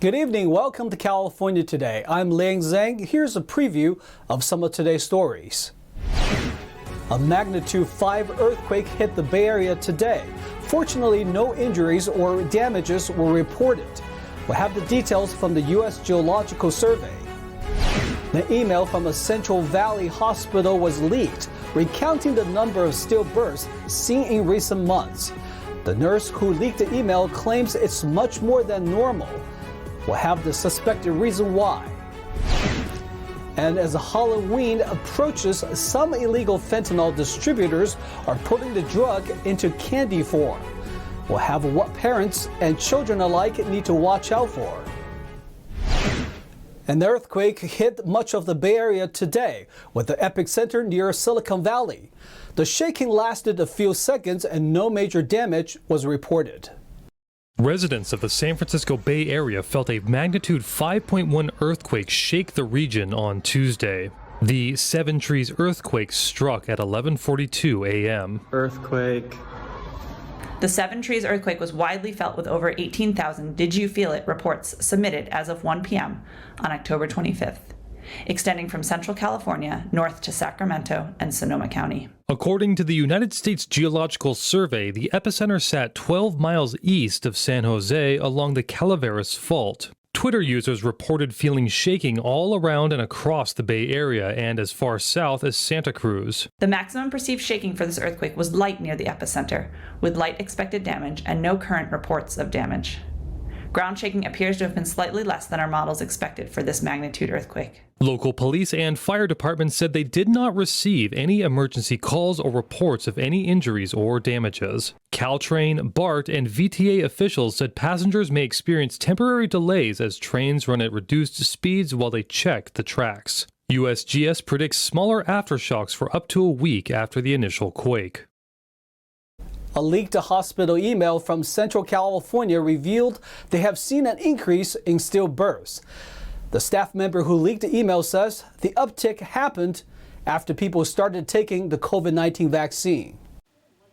Good evening. Welcome to California Today. I'm Liang Zhang. Here's a preview of some of today's stories. A magnitude 5 earthquake hit the Bay Area today. Fortunately, no injuries or damages were reported. We'll have the details from the U.S. Geological Survey. The email from a Central Valley hospital was leaked, recounting the number of stillbirths seen in recent months. The nurse who leaked the email claims it's much more than normal. We'll have the suspected reason why. And as Halloween approaches, some illegal fentanyl distributors are putting the drug into candy form. We'll have what parents and children alike need to watch out for. An earthquake hit much of the Bay Area today, with the epicenter near Silicon Valley. The shaking lasted a few seconds and no major damage was reported. Residents of the San Francisco Bay Area felt a magnitude 5.1 earthquake shake the region on Tuesday. The Seven Trees earthquake struck at 11:42 a.m. Earthquake. The Seven Trees earthquake was widely felt with over 18,000 Did You Feel It reports submitted as of 1 p.m. on October 25th, extending from Central California north to Sacramento and Sonoma County. According to the United States Geological Survey, the epicenter sat 12 miles east of San Jose along the Calaveras Fault. Twitter users reported feeling shaking all around and across the Bay Area and as far south as Santa Cruz. The maximum perceived shaking for this earthquake was light near the epicenter, with light expected damage and no current reports of damage. Ground shaking appears to have been slightly less than our models expected for this magnitude earthquake. Local police and fire departments said they did not receive any emergency calls or reports of any injuries or damages. Caltrain, BART, and VTA officials said passengers may experience temporary delays as trains run at reduced speeds while they check the tracks. USGS predicts smaller aftershocks for up to a week after the initial quake. A leaked hospital email from Central California revealed they have seen an increase in stillbirths. The staff member who leaked the email says the uptick happened after people started taking the COVID-19 vaccine.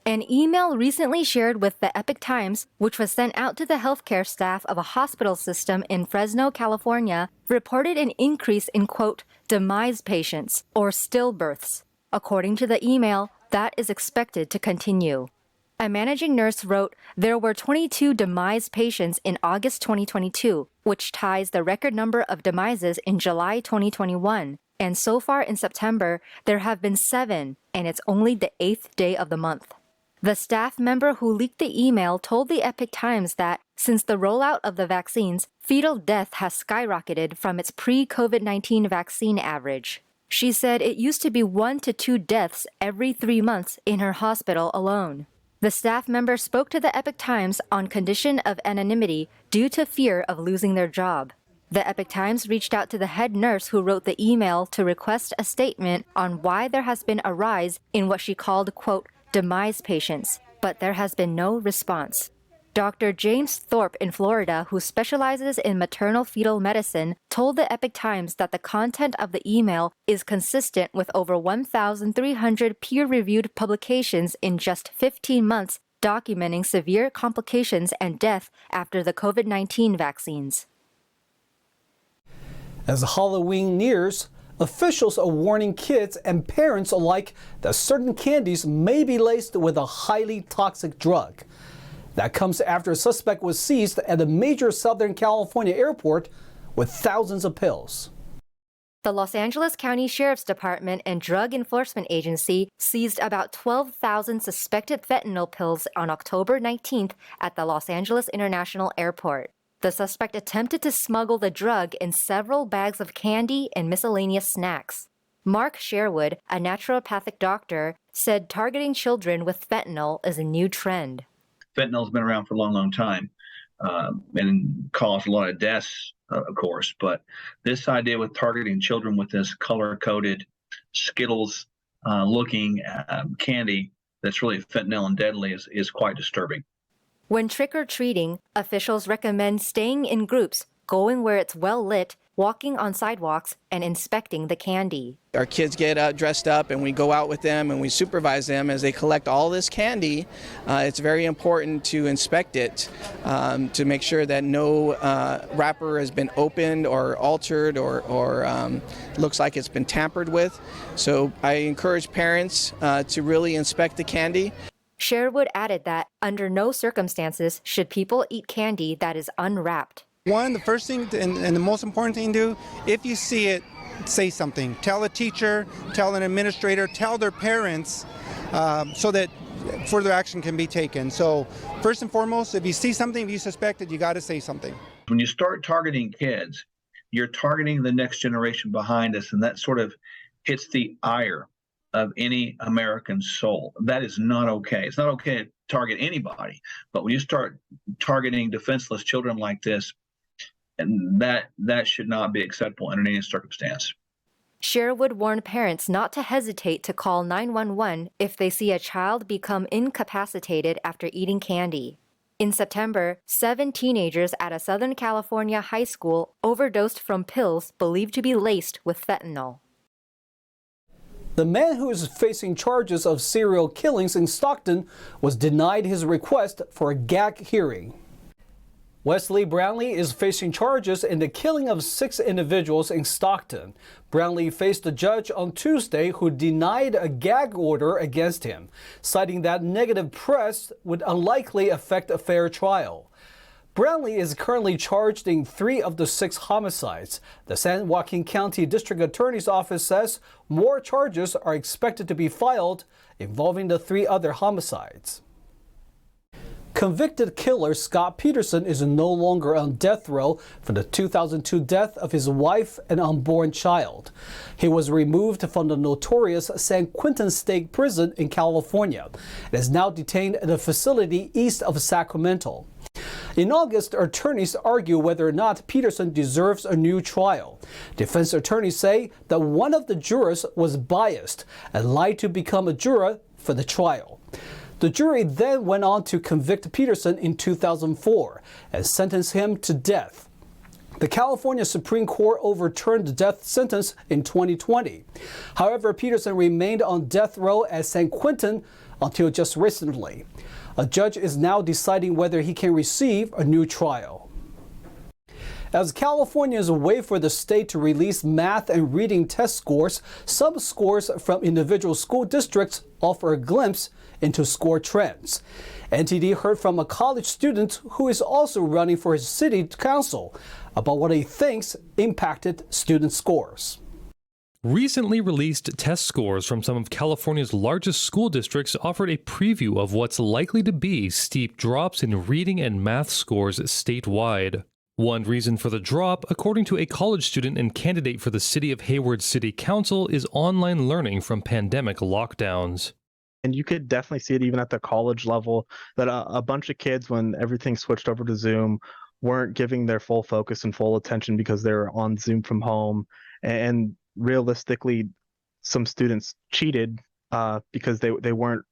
An email recently shared with the Epic Times, which was sent out to the healthcare staff of a hospital system in Fresno, California, reported an increase in, quote, demise patients, or stillbirths. According to the email, that is expected to continue. A managing nurse wrote there were 22 demise patients in August 2022, which ties the record number of demises in July 2021. And so far in September, there have been 7, and it's only the 8th day of the month. The staff member who leaked the email told the Epic Times that since the rollout of the vaccines, fetal death has skyrocketed from its pre-COVID-19 vaccine average. She said it used to be 1 to 2 deaths every 3 months in her hospital alone. The staff member spoke to the Epic Times on condition of anonymity due to fear of losing their job. The Epic Times reached out to the head nurse who wrote the email to request a statement on why there has been a rise in what she called, quote, demise patients, but there has been no response. Dr. James Thorpe in Florida, who specializes in maternal fetal medicine, told the Epic Times that the content of the email is consistent with over 1,300 peer-reviewed publications in just 15 months documenting severe complications and death after the COVID-19 vaccines. As Halloween nears, officials are warning kids and parents alike that certain candies may be laced with a highly toxic drug. That comes after a suspect was seized at a major Southern California airport with thousands of pills. The Los Angeles County Sheriff's Department and Drug Enforcement Agency seized about 12,000 suspected fentanyl pills on October 19th at the Los Angeles International Airport. The suspect attempted to smuggle the drug in several bags of candy and miscellaneous snacks. Mark Sherwood, a naturopathic doctor, said targeting children with fentanyl is a new trend. Fentanyl's been around for a long, long time and caused a lot of deaths, of course. But this idea with targeting children with this color-coded Skittles-looking candy that's really fentanyl and deadly is quite disturbing. When trick-or-treating, officials recommend staying in groups, going where it's well lit, walking on sidewalks, and inspecting the candy. Our kids get dressed up and we go out with them and we supervise them as they collect all this candy. It's very important to inspect it to make sure that no wrapper has been opened or altered or looks like it's been tampered with. So I encourage parents to really inspect the candy. Sherwood added that under no circumstances should people eat candy that is unwrapped. The first thing and the most important thing to do, if you see it, say something. Tell a teacher, tell an administrator, tell their parents so that further action can be taken. So first and foremost, if you see something, if you suspect it, you got to say something. When you start targeting kids, you're targeting the next generation behind us, and that sort of hits the ire of any American soul. That is not okay. It's not okay to target anybody, but when you start targeting defenseless children like this, and that should not be acceptable under any circumstance. Sherwood warned parents not to hesitate to call 911 if they see a child become incapacitated after eating candy. In September, 7 teenagers at a Southern California high school overdosed from pills believed to be laced with fentanyl. The man who is facing charges of serial killings in Stockton was denied his request for a gag hearing. Wesley Brownlee is facing charges in the killing of 6 individuals in Stockton. Brownlee faced a judge on Tuesday who denied a gag order against him, citing that negative press would unlikely affect a fair trial. Brownlee is currently charged in 3 of the 6 homicides. The San Joaquin County District Attorney's Office says more charges are expected to be filed involving the 3 other homicides. Convicted killer Scott Peterson is no longer on death row for the 2002 death of his wife and unborn child. He was removed from the notorious San Quentin State Prison in California and is now detained at a facility east of Sacramento. In August, attorneys argue whether or not Peterson deserves a new trial. Defense attorneys say that one of the jurors was biased and lied to become a juror for the trial. The jury then went on to convict Peterson in 2004 and sentence him to death. The California Supreme Court overturned the death sentence in 2020. However, Peterson remained on death row at San Quentin until just recently. A judge is now deciding whether he can receive a new trial. As Californians wait for the state to release math and reading test scores, some scores from individual school districts offer a glimpse into score trends. NTD heard from a college student who is also running for his city council about what he thinks impacted student scores. Recently released test scores from some of California's largest school districts offered a preview of what's likely to be steep drops in reading and math scores statewide. One reason for the drop, according to a college student and candidate for the City of Hayward City Council, is online learning from pandemic lockdowns. And you could definitely see it even at the college level, that a bunch of kids, when everything switched over to Zoom, weren't giving their full focus and full attention because they were on Zoom from home. And realistically, some students cheated because they weren't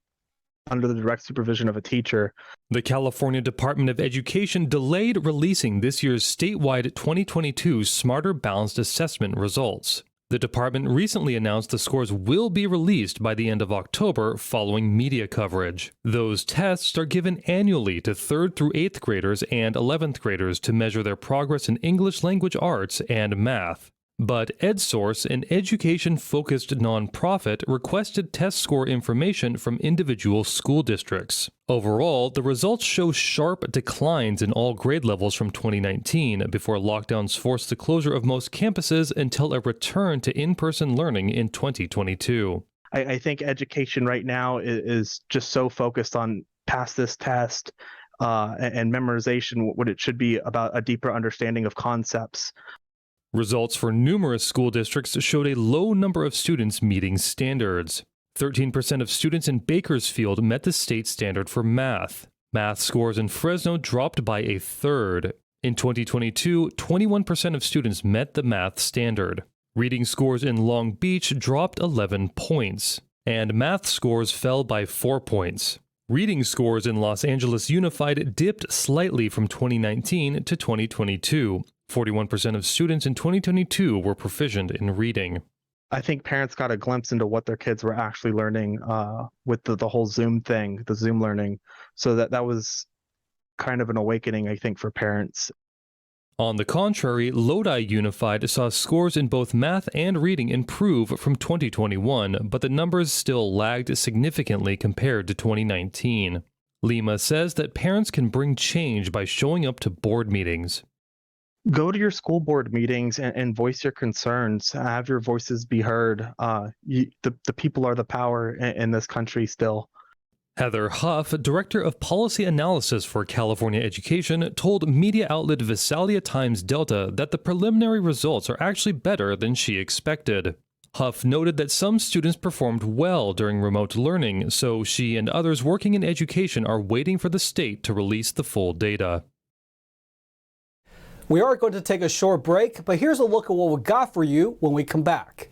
under the direct supervision of a teacher. The California Department of Education delayed releasing this year's statewide 2022 Smarter Balanced Assessment results. The department recently announced the scores will be released by the end of October following media coverage. Those tests are given annually to 3rd through 8th graders and 11th graders to measure their progress in English language arts and math. But EdSource, an education-focused nonprofit, requested test score information from individual school districts. Overall, the results show sharp declines in all grade levels from 2019 before lockdowns forced the closure of most campuses until a return to in-person learning in 2022. I think education right now is just so focused on pass this test and memorization, what it should be about a deeper understanding of concepts. Results for numerous school districts showed a low number of students meeting standards. 13% of students in Bakersfield met the state standard for math. Math scores in Fresno dropped by a third. In 2022, 21% of students met the math standard. Reading scores in Long Beach dropped 11 points, and math scores fell by 4 points. Reading scores in Los Angeles Unified dipped slightly from 2019 to 2022. 41% of students in 2022 were proficient in reading. I think parents got a glimpse into what their kids were actually learning with the whole Zoom thing, the Zoom learning. So that was kind of an awakening, I think, for parents. On the contrary, Lodi Unified saw scores in both math and reading improve from 2021, but the numbers still lagged significantly compared to 2019. Lima says that parents can bring change by showing up to board meetings. Go to your school board meetings and voice your concerns. Have your voices be heard. The people are the power in this country still. Heather Huff, Director of Policy Analysis for California Education, told media outlet Visalia Times Delta that the preliminary results are actually better than she expected. Huff noted that some students performed well during remote learning, so she and others working in education are waiting for the state to release the full data. We are going to take a short break, but here's a look at what we got for you when we come back.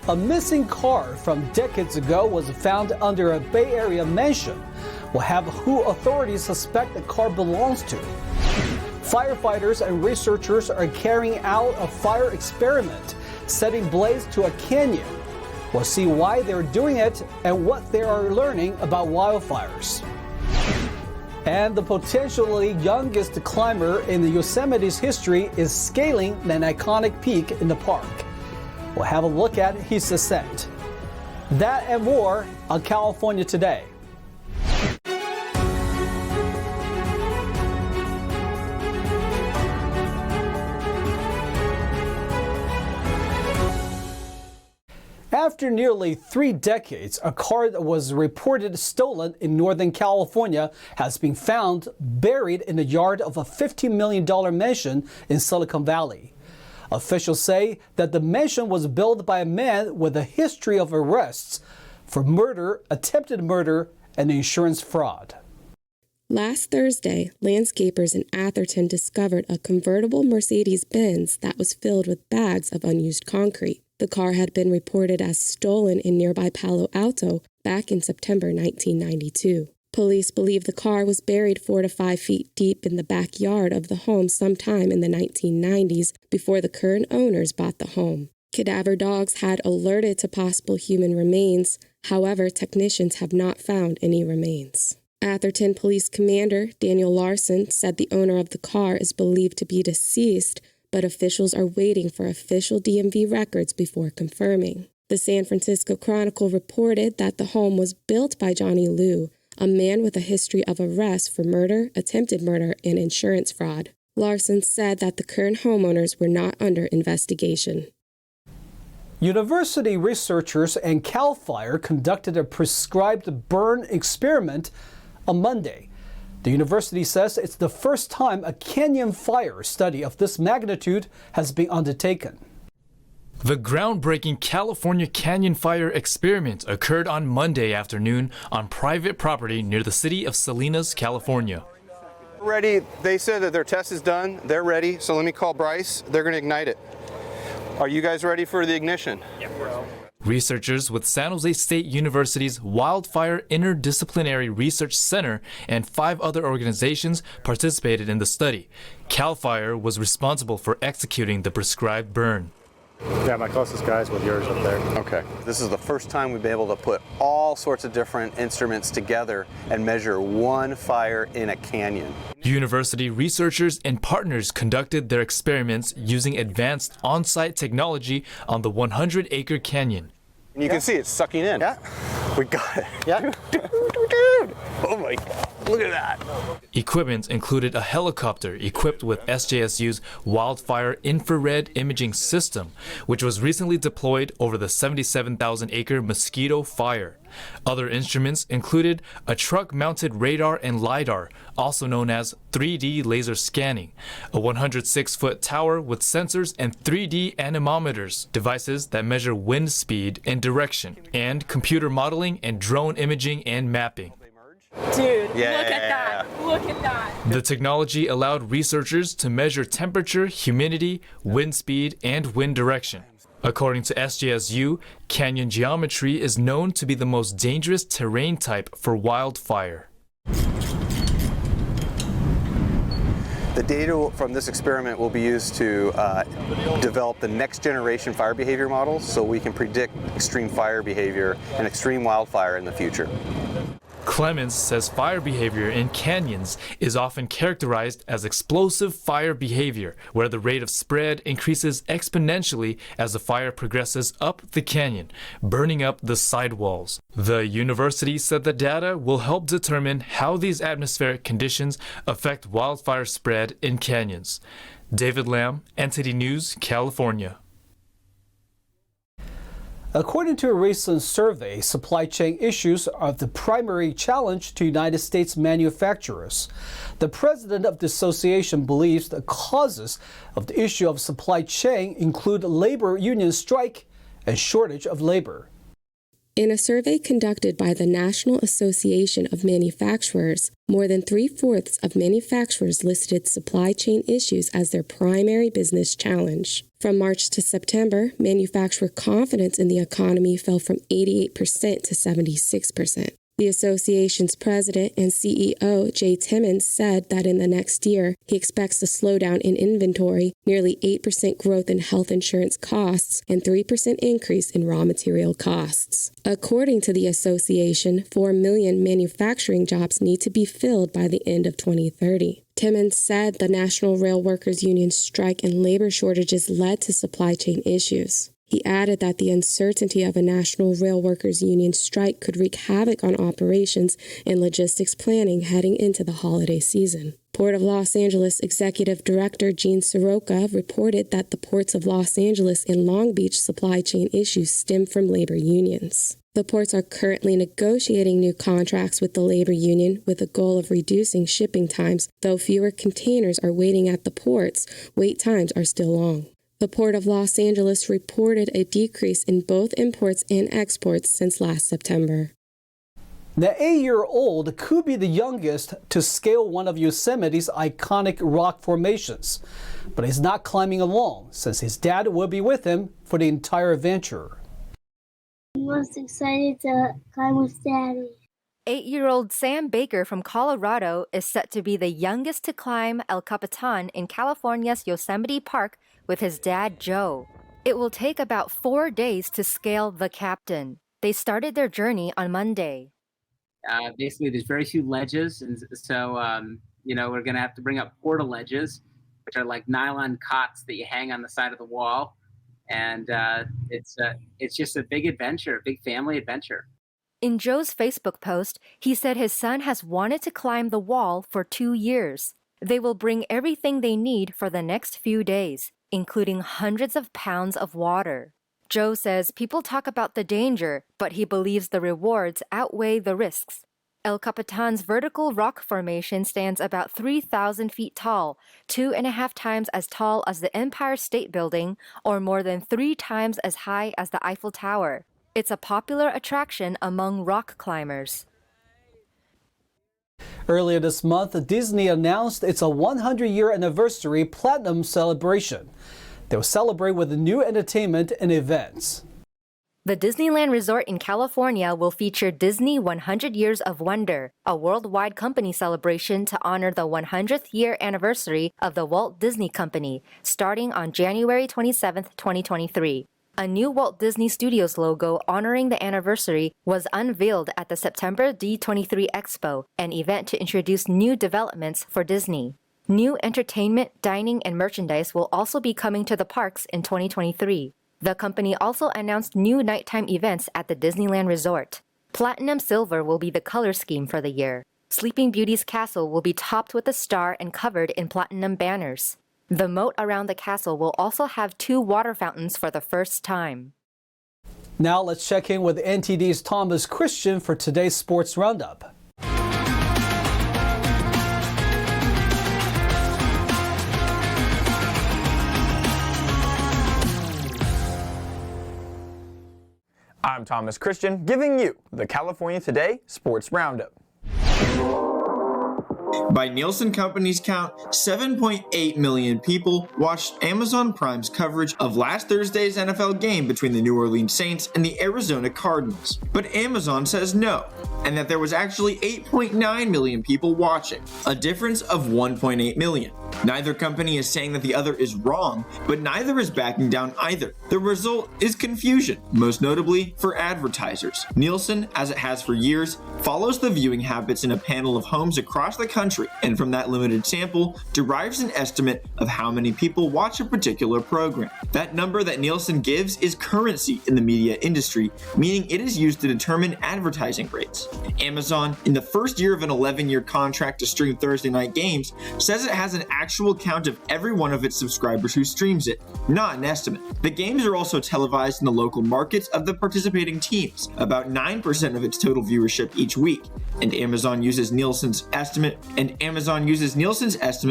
A missing car from decades ago was found under a Bay Area mansion. We'll have who authorities suspect the car belongs to. Firefighters and researchers are carrying out a fire experiment, setting blaze to a canyon. We'll see why they're doing it and what they are learning about wildfires. And the potentially youngest climber in the Yosemite's history is scaling an iconic peak in the park. We'll have a look at his ascent. That and more on California Today. After nearly 3 decades, a car that was reported stolen in Northern California has been found buried in the yard of a $15 million mansion in Silicon Valley. Officials say that the mansion was built by a man with a history of arrests for murder, attempted murder, and insurance fraud. Last Thursday, landscapers in Atherton discovered a convertible Mercedes-Benz that was filled with bags of unused concrete. The car had been reported as stolen in nearby Palo Alto back in September 1992. Police believe the car was buried 4 to 5 feet deep in the backyard of the home sometime in the 1990s before the current owners bought the home. Cadaver dogs had alerted to possible human remains. However, technicians have not found any remains. Atherton Police Commander Daniel Larson said the owner of the car is believed to be deceased, but officials are waiting for official DMV records before confirming. The San Francisco Chronicle reported that the home was built by Johnny Liu, a man with a history of arrests for murder, attempted murder, and insurance fraud. Larson said that the current homeowners were not under investigation. University researchers and CAL FIRE conducted a prescribed burn experiment on Monday. The university says it's the first time a canyon fire study of this magnitude has been undertaken. The groundbreaking California Canyon Fire experiment occurred on Monday afternoon on private property near the city of Salinas, California. Ready, they said that their test is done, they're ready, so let me call Bryce, they're going to ignite it. Are you guys ready for the ignition? Yeah. Researchers with San Jose State University's Wildfire Interdisciplinary Research Center and 5 other organizations participated in the study. CAL FIRE was responsible for executing the prescribed burn. Yeah, my closest guys with yours up there. Okay. This is the first time we've been able to put all sorts of different instruments together and measure one fire in a canyon. University researchers and partners conducted their experiments using advanced on-site technology on the 100-acre canyon. And you can see it's sucking in. Yeah. We got it. Yeah. Dude. Oh my God. Look at that. Equipment included a helicopter equipped with SJSU's Wildfire Infrared Imaging System, which was recently deployed over the 77,000-acre Mosquito Fire. Other instruments included a truck-mounted radar and LiDAR, also known as 3D laser scanning, a 106-foot tower with sensors and 3D anemometers, devices that measure wind speed and direction, and computer modeling and drone imaging and mapping. Dude, look at that. Look at that. The technology allowed researchers to measure temperature, humidity, wind speed, and wind direction. According to SJSU, canyon geometry is known to be the most dangerous terrain type for wildfire. The data from this experiment will be used to develop the next generation fire behavior models so we can predict extreme fire behavior and extreme wildfire in the future. Clemens says fire behavior in canyons is often characterized as explosive fire behavior, where the rate of spread increases exponentially as the fire progresses up the canyon, burning up the sidewalls. The university said the data will help determine how these atmospheric conditions affect wildfire spread in canyons. David Lamb, NTD News, California. According to a recent survey, supply chain issues are the primary challenge to United States manufacturers. The president of the association believes the causes of the issue of supply chain include labor union strike and shortage of labor. In a survey conducted by the National Association of Manufacturers, more than 3/4 of manufacturers listed supply chain issues as their primary business challenge. From March to September, manufacturer confidence in the economy fell from 88% to 76%. The association's president and CEO, Jay Timmons, said that in the next year, he expects a slowdown in inventory, nearly 8% growth in health insurance costs, and 3% increase in raw material costs. According to the association, 4 million manufacturing jobs need to be filled by the end of 2030. Timmons said the National Rail Workers Union strike and labor shortages led to supply chain issues. He added that the uncertainty of a National Rail Workers Union strike could wreak havoc on operations and logistics planning heading into the holiday season. Port of Los Angeles Executive Director Gene Soroka reported that the ports of Los Angeles and Long Beach supply chain issues stem from labor unions. The ports are currently negotiating new contracts with the labor union with the goal of reducing shipping times. Though fewer containers are waiting at the ports, wait times are still long. The Port of Los Angeles reported a decrease in both imports and exports since last September. The 8-year-old could be the youngest to scale one of Yosemite's iconic rock formations, but he's not climbing alone since his dad will be with him for the entire adventure. I'm most excited to climb with Daddy. 8-year-old Sam Baker from Colorado is set to be the youngest to climb El Capitan in California's Yosemite Park with his dad, Joe. It will take about 4 days to scale the Capitan. They started their journey on Monday. Basically, there's very few ledges, and so we're going to have to bring up porta-ledges, which are like nylon cots that you hang on the side of the wall, and it's just a big adventure, a big family adventure. In Joe's Facebook post, he said his son has wanted to climb the wall for 2 years. They will bring everything they need for the next few days, including hundreds of pounds of water. Joe says people talk about the danger, but he believes the rewards outweigh the risks. El Capitan's vertical rock formation stands about 3,000 feet tall, 2.5 times as tall as the Empire State Building, or more than 3 times as high as the Eiffel Tower. It's a popular attraction among rock climbers. Earlier this month, Disney announced its 100-year anniversary platinum celebration. They will celebrate with new entertainment and events. The Disneyland Resort in California will feature Disney 100 Years of Wonder, a worldwide company celebration to honor the 100th year anniversary of the Walt Disney Company, starting on January 27, 2023. A new Walt Disney Studios logo honoring the anniversary was unveiled at the September D23 Expo, an event to introduce new developments for Disney. New entertainment, dining, and merchandise will also be coming to the parks in 2023. The company also announced new nighttime events at the Disneyland Resort. Platinum Silver will be the color scheme for the year. Sleeping Beauty's castle will be topped with a star and covered in platinum banners. The moat around the castle will also have 2 water fountains for the first time. Now let's check in with NTD's Thomas Christian for today's Sports Roundup. I'm Thomas Christian, giving you the California Today Sports Roundup. By Nielsen Company's count, 7.8 million people watched Amazon Prime's coverage of last Thursday's NFL game between the New Orleans Saints and the Arizona Cardinals. But Amazon says no, and that there was actually 8.9 million people watching, a difference of 1.8 million. Neither company is saying that the other is wrong, but neither is backing down either. The result is confusion, most notably for advertisers. Nielsen, as it has for years, follows the viewing habits in a panel of homes across the country, and from that limited sample, derives an estimate of how many people watch a particular program. That number that Nielsen gives is currency in the media industry, meaning it is used to determine advertising rates. Amazon, in the first year of an 11-year contract to stream Thursday night games, says it has an actual count of every one of its subscribers who streams it, not an estimate. The games are also televised in the local markets of the participating teams, about 9% of its total viewership each week, and Amazon uses Nielsen's estimate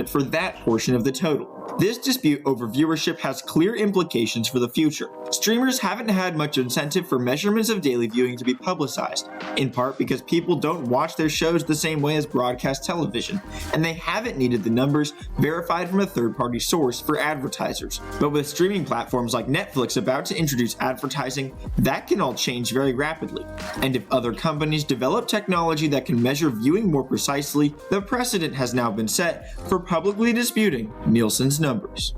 for that portion of the total. This dispute over viewership has clear implications for the future. Streamers haven't had much incentive for measurements of daily viewing to be publicized, in part because people don't watch their shows the same way as broadcast television, and they haven't needed the numbers verified from a third-party source for advertisers. But with streaming platforms like Netflix about to introduce advertising, that can all change very rapidly. And if other companies develop technology that can measure viewing more precisely, the precedent has now been set for publicly disputing Nielsen's numbers.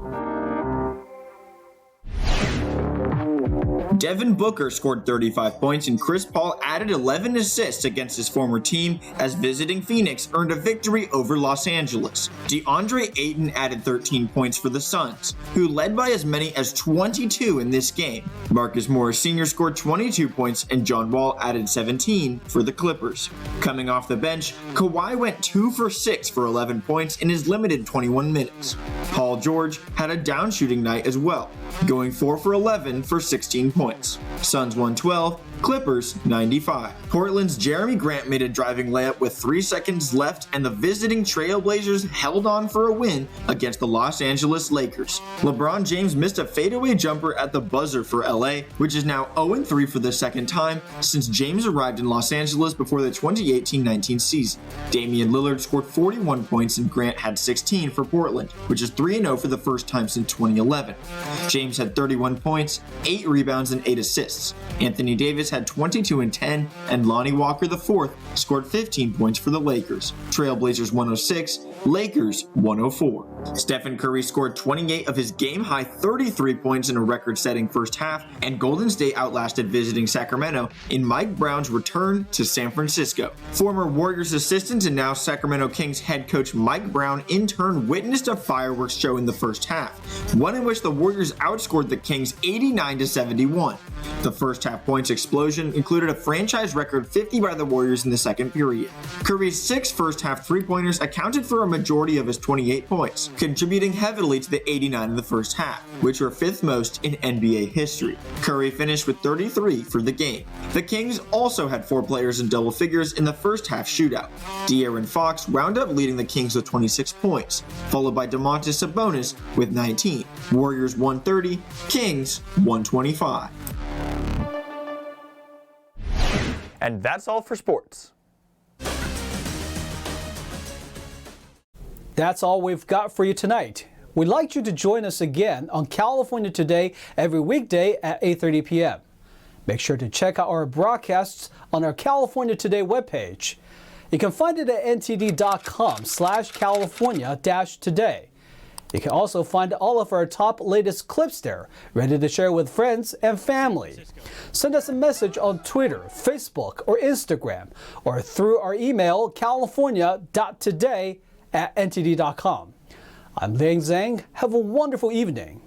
Devin Booker scored 35 points and Chris Paul added 11 assists against his former team as visiting Phoenix earned a victory over Los Angeles. DeAndre Ayton added 13 points for the Suns, who led by as many as 22 in this game. Marcus Morris Sr. scored 22 points and John Wall added 17 for the Clippers. Coming off the bench, Kawhi went 2 for 6 for 11 points in his limited 21 minutes. Paul George had a down shooting night as well, going 4 for 11 for 16 points. Suns 112, Clippers 95. Portland's Jeremy Grant made a driving layup with 3 seconds left, and the visiting Trailblazers held on for a win against the Los Angeles Lakers. LeBron James missed a fadeaway jumper at the buzzer for LA, which is now 0-3 for the second time since James arrived in Los Angeles before the 2018-19 season. Damian Lillard scored 41 points and Grant had 16 for Portland, which is 3-0 for the first time since 2011. James had 31 points, 8 rebounds, and 8 assists. Anthony Davis had 22 and 10, and Lonnie Walker IV scored 15 points for the Lakers. Trailblazers 106, Lakers 104. Stephen Curry scored 28 of his game-high 33 points in a record-setting first half, and Golden State outlasted visiting Sacramento in Mike Brown's return to San Francisco. Former Warriors assistant and now Sacramento Kings head coach Mike Brown in turn witnessed a fireworks show in the first half, one in which the Warriors outscored the Kings 89-71. The first half points explosion included a franchise record 50 by the Warriors in the second period. Curry's 6 first half three-pointers accounted for a majority of his 28 points, contributing heavily to the 89 in the first half, which were 5th most in NBA history. Curry finished with 33 for the game. The Kings also had 4 players in double figures in the first half shootout. De'Aaron Fox wound up leading the Kings with 26 points, followed by Domantas Sabonis with 19. Warriors 130, Kings 125. And that's all for sports. That's all we've got for you tonight. We'd like you to join us again on California Today every weekday at 8:30 p.m. Make sure to check out our broadcasts on our California Today webpage. You can find it at ntd.com/California-today. You can also find all of our top latest clips there, ready to share with friends and family. Send us a message on Twitter, Facebook, or Instagram, or through our email, california.today@ntd.com. I'm Liang Zhang. Have a wonderful evening.